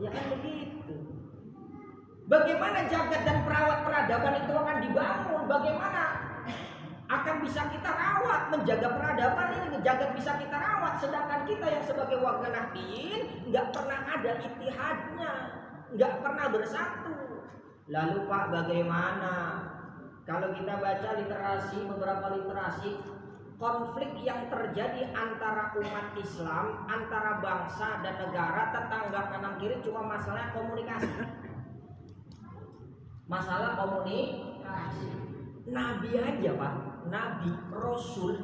Ya kan begitu. Bagaimana jagat dan perawat peradaban itu akan dibangun? Bagaimana akan bisa kita rawat, menjaga peradaban ini, jagat bisa kita rawat, sedangkan kita yang sebagai warga Nahdliyin nggak pernah ada ittihadnya, nggak pernah bersatu. Lalu Pak, bagaimana kalau kita baca literasi, beberapa literasi, konflik yang terjadi antara umat Islam, antara bangsa dan negara, tetangga kanan kiri cuma masalah komunikasi. Masalah komunikasi. Nabi aja Pak, Nabi, Rasul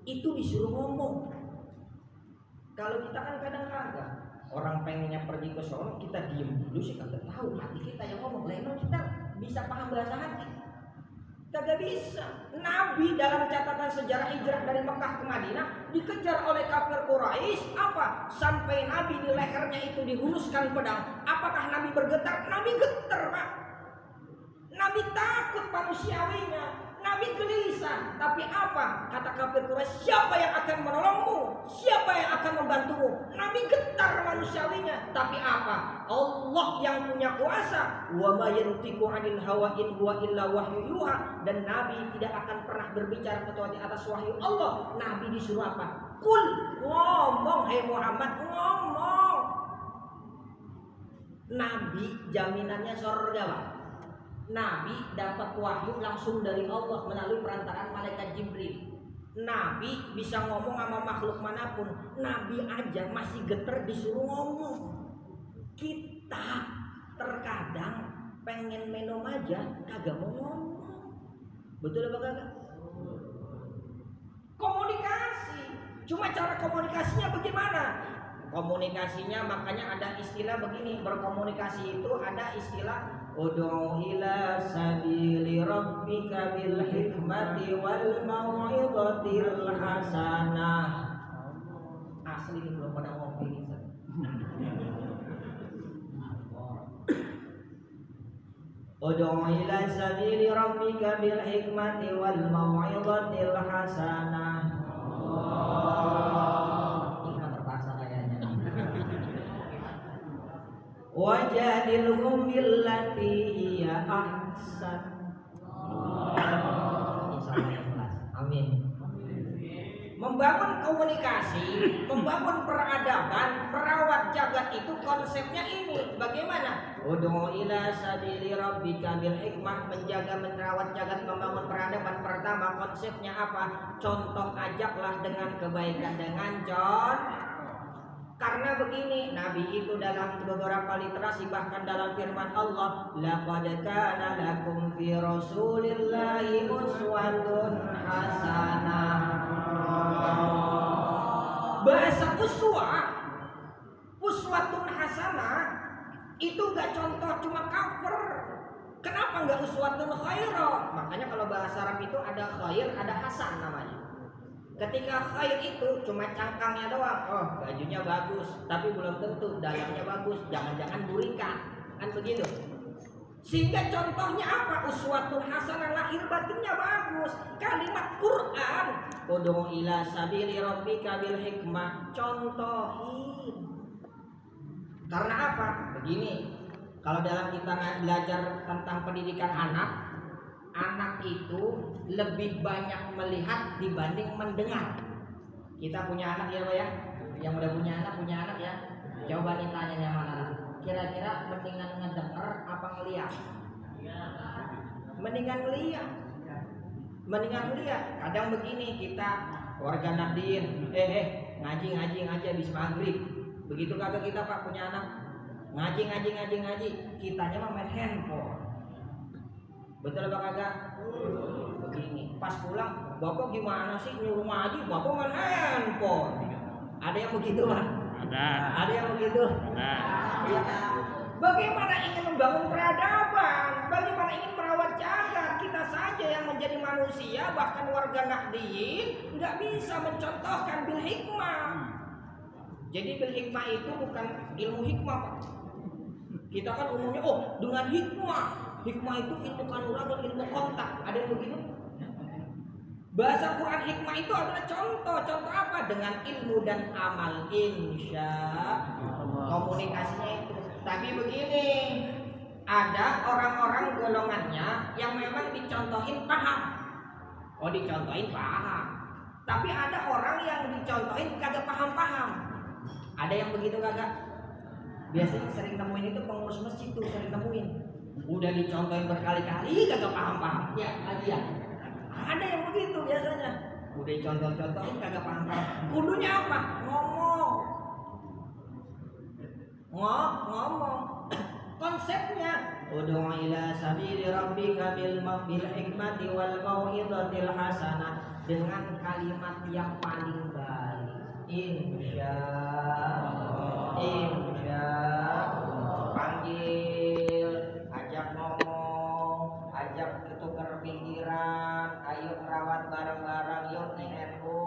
itu disuruh ngomong. Kalau kita kan kadang kagak. Orang pengennya pergi ke sono, kita diem dulu sih, kagak tahu hati kita yang ngomong. Memang kita bisa paham bahasa hati? Kagak bisa. Nabi dalam catatan sejarah hijrah dari Mekah ke Madinah dikejar oleh kafir Quraisy. Apa? Sampai Nabi di lehernya itu dihuluskan pedang. Apakah Nabi bergetar? Nabi getar Pak. Nabi takut manusiawinya, Nabi gelisah. Tapi apa? Kata kafir Quraisy, siapa yang akan menolongmu? Siapa yang akan membantumu? Nabi getar manusiawinya. Tapi apa? Allah yang punya kuasa. Wa ma yantiqu 'anil hawa in huwa illa wahyu yuha. Dan Nabi tidak akan pernah berbicara kecuali atas wahyu Allah. Nabi disuruh apa? Kul, ngomong, hai Muhammad, ngomong. Nabi jaminannya surga Pak. Nabi dapat wahyu langsung dari Allah melalui perantaraan malaikat Jibril. Nabi bisa ngomong sama makhluk manapun. Nabi aja masih geter disuruh ngomong. Kita terkadang pengen minum aja kagak mau ngomong. Betul apa kagak? Komunikasi. Cuma cara komunikasinya bagaimana? Komunikasinya makanya ada istilah begini. Berkomunikasi itu ada istilah ud'u ila sabili rabbika bil hikmati wal mau'izatil hasanah. Asli ini belum pada ngopi nih. Ud'u ila sabili rabbika bil hikmati wal mau'izatil hasanah. Ini terpaksa kayaknya. Wajadilhum billati hiya ahsan. Amin. Membangun komunikasi, membangun peradaban, perawat jagat itu konsepnya ini. Bagaimana? Ud'u ila sabili rabbika bil hikmah, menjaga merawat jagat, membangun peradaban. Pertama konsepnya apa? Contoh ajaklah dengan kebaikan, dengan contoh. Karena begini, Nabi itu dalam beberapa literasi, bahkan dalam firman Allah, laqad kana lakum fi rasulillahi uswatun hasanah. Bahasa uswatun hasanah itu enggak contoh cuma cover. Kenapa enggak uswatun khairah? Makanya kalau bahasa Arab itu ada khair, ada hasan namanya. Ketika khair itu cuma cangkangnya doang, oh bajunya bagus, tapi belum tentu dalamnya bagus, jangan-jangan burika, kan begitu. Sehingga contohnya apa? Uswatun hasanah, lahir batinnya bagus. Kalimat Quran, ud'u ila sabili rabbika bil hikmah, contohin. Karena apa? Begini, kalau dalam kita belajar tentang pendidikan anak itu lebih banyak melihat dibanding mendengar. Kita punya anak ya Pak ya, yang udah punya anak ya. Coba nih tanya yang mana? Kira-kira mendingan ngedenger apa ngeliat? Mendingan ngeliat. Kadang begini, kita warga Nahdliyin, ngaji habis maghrib. Begitu kagak kita Pak punya anak? Ngaji. Kitanya mah main handphone. Betul apa kagak? Begini, pas pulang, bapak gimana sih nyuruh ngaji, bapak main handphone. Ada yang begitu Pak? Ada yang begitu? Ya. Bagaimana ingin membangun peradaban? Bagaimana ingin merawat jagat? Kita saja yang menjadi manusia, bahkan warga Nahdliyin nggak bisa mencontohkan bil hikmah. Jadi bil hikmah itu bukan ilmu hikmah Pak. Kita kan umumnya dengan hikmah. Hikmah itu ilmu kanuragan, ilmu kontak. Ada yang begitu? Bahasa Quran hikmah itu adalah contoh. Contoh apa? Dengan ilmu dan amal, insya Allah. Komunikasinya itu. Tapi begini, ada orang-orang golongannya yang memang dicontohin paham. Oh, dicontohin paham. Tapi ada orang yang dicontohin kagak paham-paham. Ada yang begitu kagak? Biasanya sering nemuin itu pengurus masjid tuh, sering nemuin. Udah dicontohin berkali-kali kagak paham-paham. Ya, lagi ya. Ada yang begitu biasanya. Udah dicontoh-contohin kagak paham-paham. Kudunya apa? Ngomong. Konsepnya ud'u ila sabili rabbika bil hikmati wal mau'izatil hasanah, dengan kalimat yang paling baik. Insyaallah. Panggil, ajak ngomong, ajak tukar pikiran, ayo merawat bareng-bareng, yuk nih NU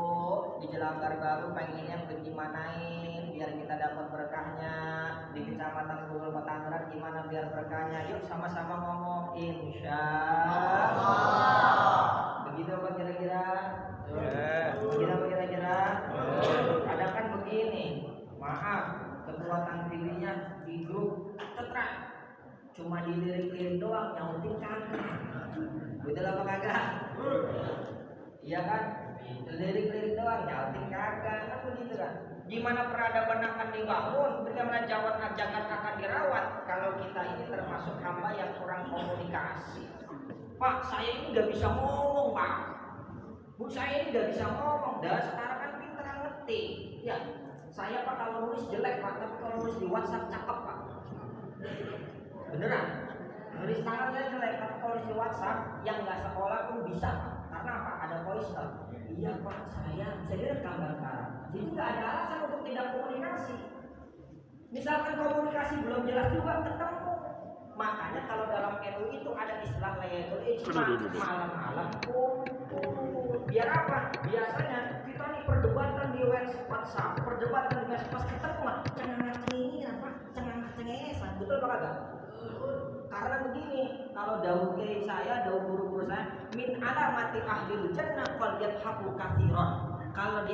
di Jelanggar Baru pengennya gimanain biar kita dapat berkahnya, di Kecamatan Gulul Petangerang gimana biar berkahnya, yuk sama-sama ngomong insyaallah. Begitu apa kira-kira? Begitu apa kira-kira? Kadang kan begini, maaf, kekuatan dirinya di grup tetrak, cuma dilirik-lirik doang, yang penting kagak. Betul apa kagak? Iya kan? Lirik-lirik doang, yang penting kagak, kan begitu kan? Gimana peradaban akan dibangun, bagaimana ajakan akan dirawat kalau kita ini termasuk hamba yang kurang komunikasi. Pak, saya ini udah bisa ngomong, Pak. Bu, saya ini udah bisa ngomong. Dah sekarang kan pinter ngetik. Ya, saya Pak kalau nulis jelek Pak, tapi kalau nulis di WhatsApp cakep Pak. Beneran? Nulis tangan saya jelek, tapi kalau nulis di WhatsApp yang nggak sekolah pun bisa Pak. Karena apa? Ada voice note. Iya Pak, saya direkam sekarang. Jadi nggak ada alasan untuk tidak komunikasi. Misalkan komunikasi belum jelas juga ketemu. Makanya kalau dalam NU itu ada istilah Laylatul Ijma, malam-malam kumpul. Biar apa? Biasanya kita nih perdebatan di WhatsApp, perdebatan di medsos ketemu cengenges apa? Cengengesan, betul apa kagak? Karena begini, kalau dawuh kiai saya, dawuh guru-guru saya, min alamati ahlil jannah fal yadhaku katsiran. Kalau di